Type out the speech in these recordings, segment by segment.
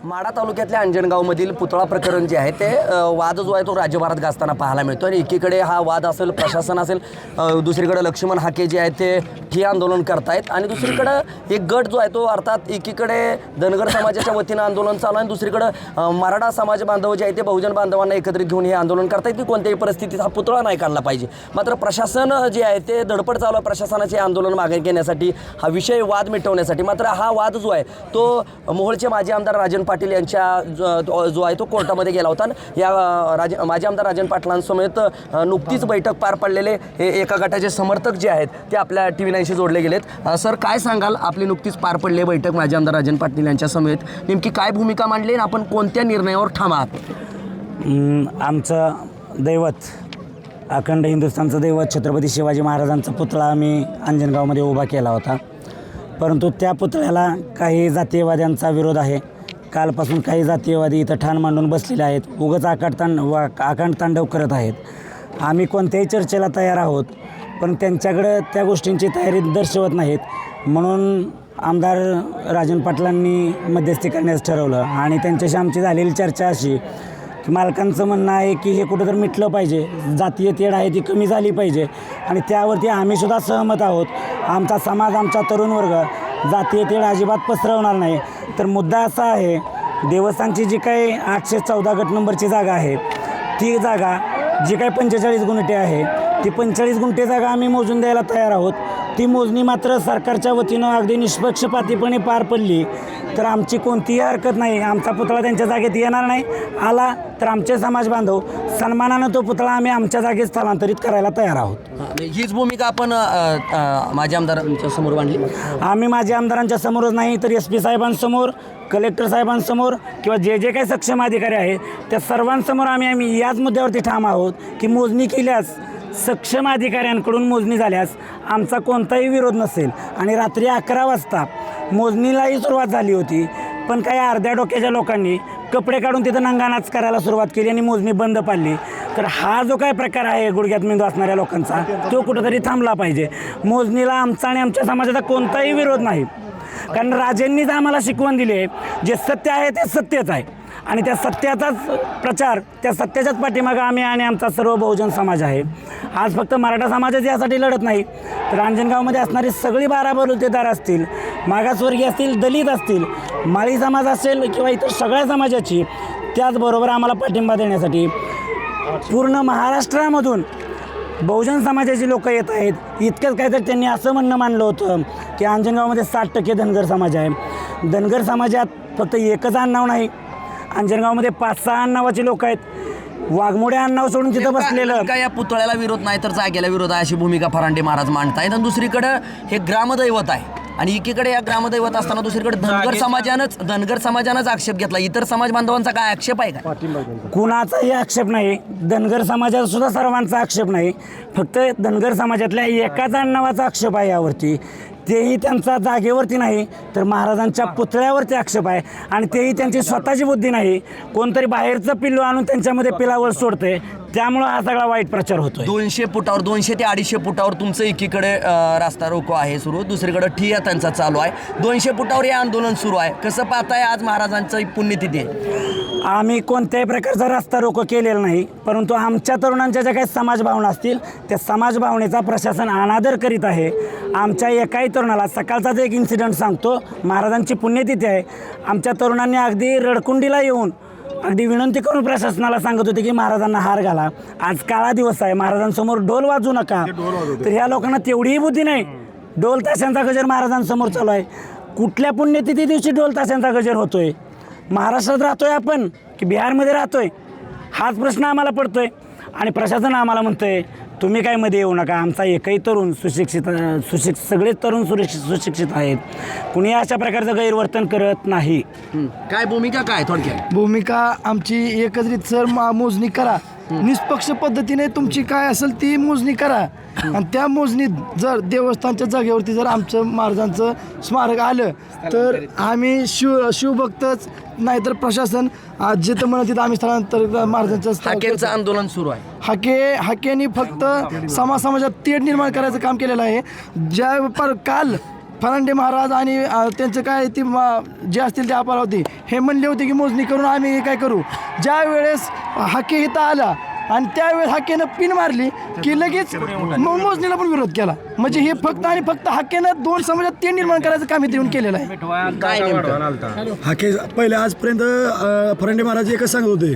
माढा तालुक्यातल्या अंजनगावमधील पुतळा प्रकरण जे आहे ते वाद जो आहे तो राज्यभरात गाजताना पाहायला मिळतो आणि एकीकडे हा वाद असेल, प्रशासन असेल, दुसरीकडे लक्ष्मण हाके जे आहेत ते ठिय्या आंदोलन करतायत आणि दुसरीकडं एक गट जो आहे तो अर्थात एकीकडे धनगर समाजाच्या वतीनं आंदोलन चालू आहे आणि दुसरीकडं मराठा समाज बांधव जे आहे ते बहुजन बांधवांना एकत्रित घेऊन हे आंदोलन करतायत की कोणत्याही परिस्थितीत हा पुतळा नाही काढला पाहिजे. मात्र प्रशासन जे आहे ते धडपड चालू आहे प्रशासनाचे आंदोलन मागे घेण्यासाठी, हा विषय वाद मिटवण्यासाठी. मात्र हा वाद जो आहे तो मोहोळचे माजी आमदार राजन पाटील यांच्या जो आहे तो कोर्टामध्ये गेला होता. या माजी आमदार राजन पाटलांसमेत नुकतीच बैठक पार पडलेले हे एका गटाचे समर्थक जे आहेत ते आपल्या TV 9शी जोडले गेलेत. सर, काय सांगाल? आपली नुकतीच पार पडली बैठक माजी आमदार राजन पाटील यांच्या समेत नेमकी काय भूमिका मांडली आणि आपण कोणत्या निर्णयावर ठाम आहात? आमचं दैवत, अखंड हिंदुस्थानचं दैवत छत्रपती शिवाजी महाराजांचा पुतळा आम्ही अंजनगावमध्ये उभा केला होता. परंतु त्या पुतळ्याला काही जातीयवाद्यांचा विरोध आहे. कालपासून काही जातीयवादी इथं ठाण मांडून बसलेले आहेत, उगाच आकांड तांडव करत आहेत. आम्ही कोणत्याही चर्चेला तयार आहोत, पण त्यांच्याकडं त्या गोष्टींची तयारी दर्शवत नाहीत. म्हणून आमदार राजन पाटलांनी मध्यस्थी करण्यास ठरवलं आणि त्यांच्याशी आमची झालेली चर्चा अशी की मालकांचं म्हणणं आहे की हे कुठं तर मिटलं पाहिजे, जातीय तेढ आहे ती कमी झाली पाहिजे आणि त्यावरती आम्हीसुद्धा सहमत आहोत. आमचा समाज, आमचा तरुण वर्ग जातीय तेढ अजिबात पसरवणार नाही. तर मुद्दा असा आहे, देवस्थानची जी काही 814 गट नंबरची जागा आहे, ती जागा जी काही 45 गुंठे आहे, ती 45 गुंठे जागा आम्ही मोजून द्यायला तयार आहोत. ती मोजणी मात्र सरकारच्या वतीनं अगदी निष्पक्षपातीपणे पार पडली तर आमची कोणतीही हरकत नाही. आमचा पुतळा त्यांच्या जागेत येणार नाही. आला तर आमचे समाज बांधव सन्मानानं तो पुतळा आम्ही आमच्या जागेत स्थलांतरित करायला तयार आहोत. हीच भूमिका आपण माजी आमदारांच्या समोर मांडली. आम्ही माजी आमदारांच्या समोरच नाही तर SP साहेबांसमोर, कलेक्टर साहेबांसमोर किंवा जे काही सक्षम अधिकारी आहेत त्या सर्वांसमोर आम्ही याच मुद्द्यावरती ठाम आहोत की मोजणी केल्यास, सक्षम अधिकाऱ्यांकडून मोजणी झाल्यास आमचा कोणताही विरोध नसेल. आणि रात्री 11 वाजता मोजणीलाही सुरुवात झाली होती, पण काही अर्ध्या डोक्याच्या लोकांनी कपडे काढून तिथं नंगानाच करायला सुरुवात केली आणि मोजणी बंद पाडली. तर हा जो काय प्रकार आहे गुडघ्यात मेंदू असणाऱ्या लोकांचा, तो कुठंतरी थांबला पाहिजे. मोजणीला आमचा आणि आमच्या समाजाचा कोणताही विरोध नाही, कारण राजेंनीच आम्हाला शिकवण दिली आहे, जे सत्य आहे ते सत्यच आहे आणि त्या सत्याचाच प्रचार, त्या सत्याच्याच पाठीमागं आम्ही आणि आमचा सर्व बहुजन समाज आहे. आज फक्त मराठा समाजच यासाठी लढत नाही, तर अंजनगावमध्ये असणारी सगळी 12 बलुतेदार असतील, मागासवर्गीय असतील, दलित असतील, माळी समाज असेल किंवा इतर सगळ्या समाजाची, त्याचबरोबर आम्हाला पाठिंबा देण्यासाठी पूर्ण महाराष्ट्रामधून बहुजन समाजाची लोक येत आहेत. इतकंच काय तर त्यांनी असं म्हणणं मानलं होतं की अंजनगावमध्ये 60% धनगर समाज आहे. धनगर समाजात फक्त एकच आडनाव नाही, अंजनगावमध्ये 5-6 आडनावाचे लोक आहेत. वाघमोडे आडनाव सोडून तिथं बसलेलं काय या पुतळ्याला विरोध नाही तर जागेला विरोध आहे अशी भूमिका फरांडे महाराज मांडतायत. आणि दुसरीकडं हे ग्रामदैवत आहे आणि एकीकडे या ग्रामदैवत असताना दुसरीकडे धनगर समाजानंच आक्षेप घेतला. इतर समाज बांधवांचा काय आक्षेप आहे का? कुणाचाही आक्षेप नाही. धनगर समाजाचा सुद्धा सर्वांचा आक्षेप नाही, फक्त धनगर समाजातल्या एकाच आडनावाचा आक्षेप आहे यावरती. तेही त्यांचा जागेवरती नाही तर महाराजांच्या पुतळ्यावरती आक्षेप आहे आणि तेही त्यांची स्वतःची बुद्धी नाही, कोणतरी बाहेरचं पिल्लू आणून त्यांच्यामध्ये पिलावळ सोडते, त्यामुळं हा सगळा वाईट प्रचार होतो. 200 फुटावर 200 ते 250 फुटावर तुमचं एकीकडे रास्ता रोको आहे सुरू, दुसरीकडे ठिय्या त्यांचा चालू आहे. 200 फुटावर हे आंदोलन सुरू आहे. कसं पाहताय? आज महाराजांचं पुण्यतिथी आहे. आम्ही कोणत्याही प्रकारचा रस्ता रोको केलेला नाही, परंतु आमच्या तरुणांच्या ज्या काही समाजभावना असतील त्या समाजभावनेचा प्रशासन अनादर करीत आहे. आमच्या एकाही तरुणाला, सकाळचाच एक इन्सिडेंट सांगतो, महाराजांची पुण्यतिथी आहे, आमच्या तरुणांनी अगदी रडकुंडीला येऊन अगदी विनंती करून प्रशासनाला सांगत होते की महाराजांना हार घाला, आज काळा दिवस आहे, महाराजांसमोर ढोल वाजवू नका. तर ह्या लोकांना तेवढीही बुद्धी नाही. ढोल ताशांचा गजर महाराजांसमोर चालू आहे. कुठल्या पुण्यतिथी दिवशी ढोल ताशांचा गजर होतोय? महाराष्ट्रात राहतोय आपण की बिहारमध्ये राहतोय? हाच प्रश्न आम्हाला पडतोय. आणि प्रशासन आम्हाला म्हणतोय तुम्ही काय मध्ये येऊ नका. आमचा एकही तरुण सुशिक्षित सगळेच तरुण सुशिक्षित आहेत, कुणी अशा प्रकारचं गैरवर्तन करत नाही. काय भूमिका काय? थोडक्यात भूमिका आमची एकच रीतसर मोजणी करा, निष्पक्ष पद्धतीने तुमची काय असेल ती मोजणी करा आणि त्या मोजणीत जर देवस्थानच्या जागेवरती जर आमचं महाराजांचं स्मारक आलं तर आम्ही शिवभक्तच, नाहीतर प्रशासन जिथं म्हणत तिथं आम्ही स्थलांतर महाराजांचं आंदोलन सुरू आहे. हाकेनी फक्त समाजात तेढ निर्माण करायचं काम केलेलं आहे. काल फरांडे महाराज आणि त्यांचं काय ती जे असतील ते अपार होते हे म्हणले होते की मोजणी करून आम्ही हे काय करू. ज्या वेळेस हाके इथं आला आणि त्यावेळेस हाकेनं पिन मारली की लगेच मोजणीला पण विरोध केला. म्हणजे हे फक्त आणि फक्त हाकेनं दोन समाजात ते निर्माण करायचं काम इथे येऊन केलेलं आहे. काय नेमकं हाके पहिले आजपर्यंत फरांडे महाराज एकच सांगत होते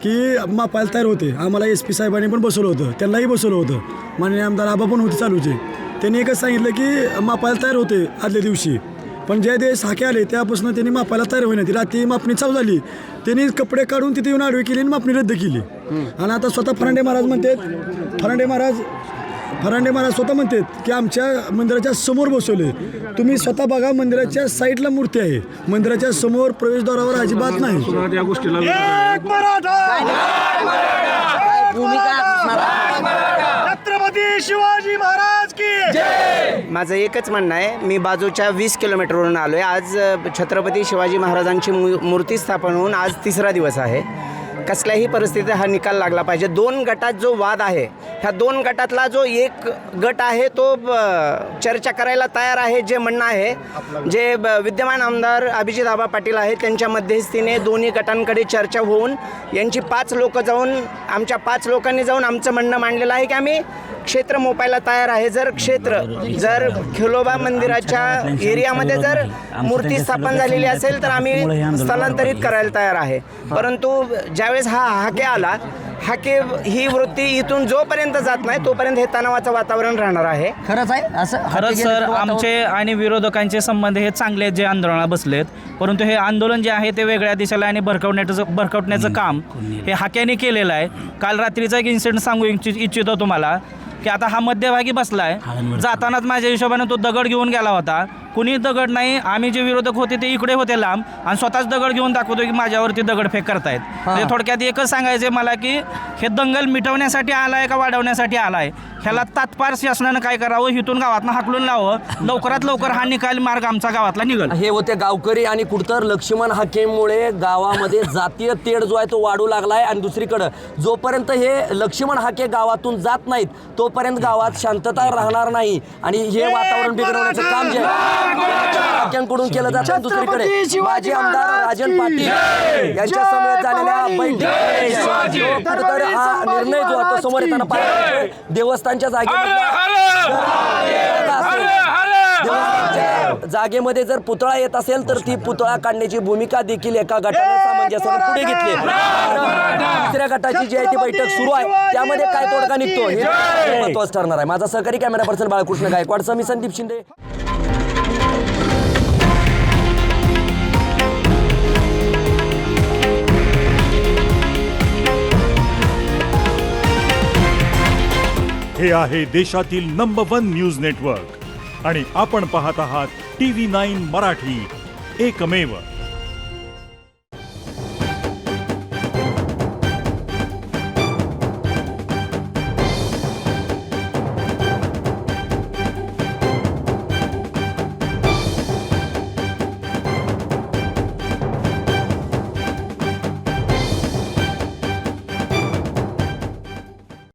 की मापायला तयार होते. आम्हाला SP साहेबांनी पण बसवलं होतं, त्यांनाही बसवलं होतं, माननीय आमदार आबा पण होते चालूचे. त्यांनी एकच सांगितलं की मापायला तयार होते आदल्या दिवशी, पण ज्या दिवस हाके आले त्यापासून त्यांनी मापायला तयार होईना. रात्री मापणी चालू झाली, त्यांनी कपडे काढून तिथे येऊन आडवी केली आणि मापणी रद्द केली. आणि आता स्वतः फरांडे महाराज म्हणतात, फरांडे महाराज स्वतः म्हणतात की आमच्या मंदिराच्या समोर बसवले. तुम्ही स्वतः बघा, मंदिराच्या साईडला मूर्ती आहे, मंदिराच्या समोर प्रवेशद्वारावर अजिबात नाही. छत्रपती शिवाजी महाराज की माझं एकच म्हणणं आहे, मी बाजूच्या 20 किलोमीटरवरून आलो आहे. आज छत्रपती शिवाजी महाराजांची मूर्ती स्थापन होऊन आज 3रा दिवस आहे. कसल्याही परिस्थितीत हा निकाल लागला पाहिजे. 2 गटात जो वाद आहे, ह्या 2 गटातला जो एक गट आहे तो चर्चा करायला तयार आहे. जे म्हणणं आहे, जे विद्यमान आमदार अभिजित आबा पाटील आहेत त्यांच्या मध्यस्थीने दोन्ही गटांकडे चर्चा होऊन यांची 5 लोकं जाऊन, आमच्या 5 लोकांनी जाऊन आमचं म्हणणं मांडलेलं आहे की आम्ही क्षेत्र मोपायला तयार आहे. जर खिलोबा मंदिराच्या एरियामध्ये जर मूर्ती स्थापन झालेली असेल तर आम्ही स्थलांतरित करायला तयार आहे. परंतु ज्यावेळेस हा हाके आला, हाके ही वृत्ती इथून जोपर्यंत जात नाही तोपर्यंत हे तणावाचं वातावरण राहणार आहे. खरंच आहे असं? खरंच सर, आमचे आणि विरोधकांचे संबंध हे चांगले आहेत जे आंदोलनात बसलेत, परंतु हे आंदोलन जे आहे ते वेगळ्या दिशेला आणि भरकटण्याचं काम हे हाक्याने केलेलं आहे. काल रात्रीचा एक इन्सिडेंट सांगू इच्छितो तुम्हाला की आता हा मध्यभागी बसला आहे, जातानाच माझ्या हिशोबाने तो दगड घेऊन गेला होता. कुणी दगड नाही, आम्ही जे विरोधक होते ते इकडे होते लांब आणि स्वतःच दगड घेऊन दाखवतो की माझ्यावरती दगडफेक करतायत. म्हणजे थोडक्यात एकच सांगायचं मला की हे दंगल मिटवण्यासाठी आलाय का वाढवण्यासाठी आलाय, ह्याला तात्काळ शासनानं काय करावं, हिथून गावातनं हाकलून लावं, लवकरात लवकर हा निकाल मार्ग आमचा गावातला निघेल. हे होते गावकरी. आणि कुठतर लक्ष्मण हाकेमुळे गावामध्ये जातीय तेढ जो आहे तो वाढू लागलाय. आणि दुसरीकडं जोपर्यंत हे लक्ष्मण हाके गावातून जात नाहीत तोपर्यंत गावात शांतता राहणार नाही. आणि हे वातावरण बिघडवण्याचं काम जे हाक्यांकडून केलं जातं. दुसरीकडे माजी आमदार राजन पाटील यांच्या समवेत झालेल्या बैठकीत कुठेतरी हा निर्णय जो आहे तो समोर येताना पाहिजे. देवस्थानच्या जागेमध्ये जर पुतळा येत असेल तर ती पुतळा काढण्याची भूमिका देखील एका गटाने सामंजस्याने पुढे घेतली. दुसऱ्या गटाची जी आहे ती बैठक सुरू आहे, त्यामध्ये काय तोडगा निघतो हे महत्त्वाचं ठरणार आहे. माझा सहकारी कॅमेरा पर्सन बाळकृष्ण गायकवाड, मी संदीप शिंदे. हे आहे देशातील नंबर 1 न्यूज नेटवर्क आणि आपण पाहत आहात TV9 मराठी, एकमेव.